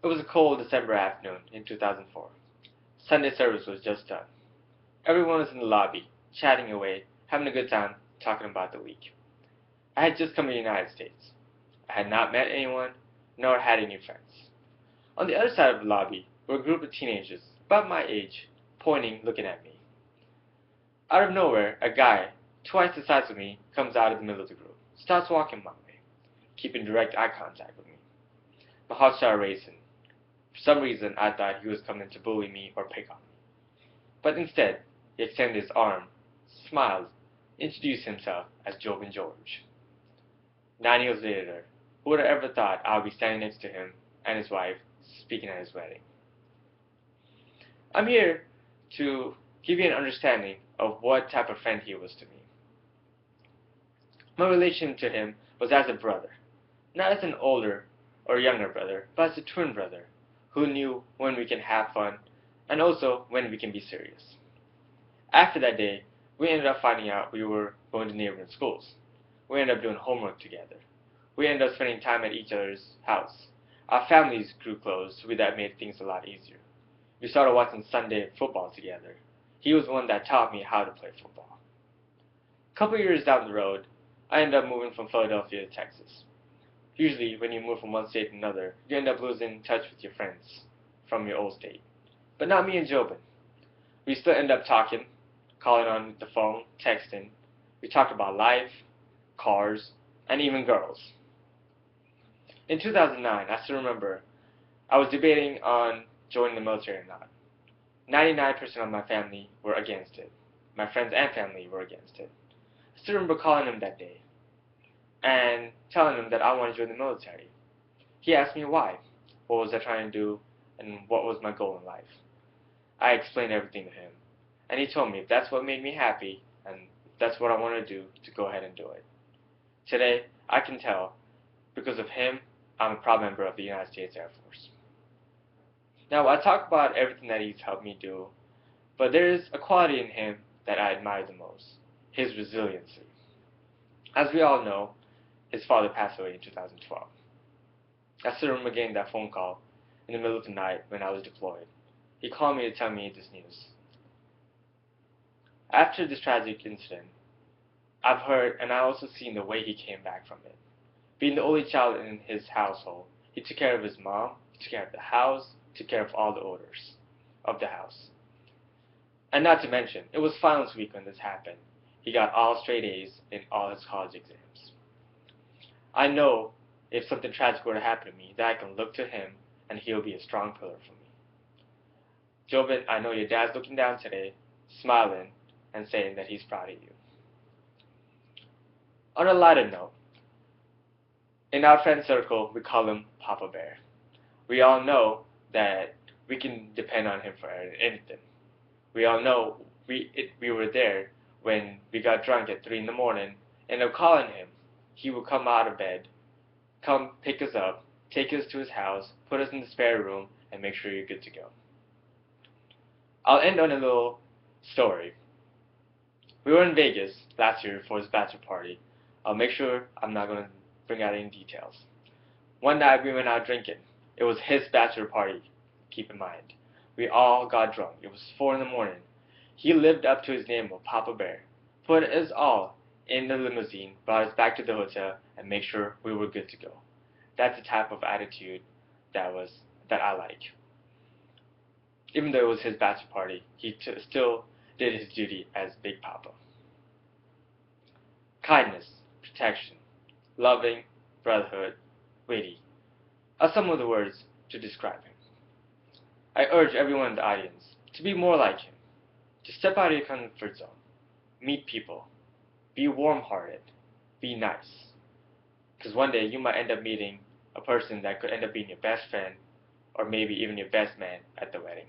It was a cold December afternoon in 2004. Sunday service was just done. Everyone was in the lobby, chatting away, having a good time, talking about the week. I had just come to the United States. I had not met anyone, nor had any friends. On the other side of the lobby were a group of teenagers, about my age, pointing, looking at me. Out of nowhere, a guy, twice the size of me, comes out of the middle of the group, starts walking my way, keeping direct eye contact with me. My heart started racing. For some reason, I thought he was coming to bully me or pick on me. But instead, he extended his arm, smiled, introduced himself as Jobin George. 9 years later, who would have ever thought I would be standing next to him and his wife speaking at his wedding? I'm here to give you an understanding of what type of friend he was to me. My relation to him was as a brother, not as an older or younger brother, but as a twin brother who knew when we can have fun and also when we can be serious. After that day, we ended up finding out we were going to neighboring schools. We ended up doing homework together. We ended up spending time at each other's house. Our families grew close, so that made things a lot easier. We started watching Sunday football together. He was the one that taught me how to play football. A couple years down the road, I ended up moving from Philadelphia to Texas. Usually, when you move from one state to another, you end up losing touch with your friends from your old state. But not me and Jobin. We still end up talking, calling on the phone, texting. We talked about life, cars, and even girls. In 2009, I still remember, I was debating on joining the military or not. 99% of my family were against it. My friends and family were against it. I still remember calling him that day and telling him that I wanted to join the military. He asked me why, what was I trying to do, and what was my goal in life. I explained everything to him, and he told me if that's what made me happy, and if that's what I want to do, to go ahead and do it. Today, I can tell, because of him, I'm a proud member of the United States Air Force. Now, I talk about everything that he's helped me do, but there is a quality in him that I admire the most, his resiliency. As we all know, his father passed away in 2012. I still remember getting that phone call in the middle of the night when I was deployed. He called me to tell me this news. After this tragic incident, I've heard and I also seen the way he came back from it. Being the only child in his household, he took care of his mom, he took care of the house, took care of all the orders of the house. And not to mention, it was finals week when this happened. He got all straight A's in all his college exams. I know if something tragic were to happen to me, that I can look to him and he'll be a strong pillar for me. Jobin, I know your dad's looking down today, smiling and saying that he's proud of you. On a lighter note, in our friend circle, we call him Papa Bear. We all know that we can depend on him for anything. We all know we were there when we got drunk at 3 in the morning, and of calling him. He would come out of bed, come pick us up, take us to his house, put us in the spare room, and make sure you're good to go. I'll end on a little story. We were in Vegas last year for his bachelor party. I'll make sure I'm not going to bring out any details. One night we went out drinking. It was his bachelor party, keep in mind. We all got drunk. It was 4 in the morning. He lived up to his name of Papa Bear, put us all in the limousine, brought us back to the hotel, and made sure we were good to go. That's the type of attitude that I like. Even though it was his bachelor party, he still did his duty as Big Papa. Kindness, protection, loving, brotherhood, witty are some of the words to describe him. I urge everyone in the audience to be more like him, to step out of your comfort zone, meet people, be warm-hearted, be nice. Because one day you might end up meeting a person that could end up being your best friend or maybe even your best man at the wedding.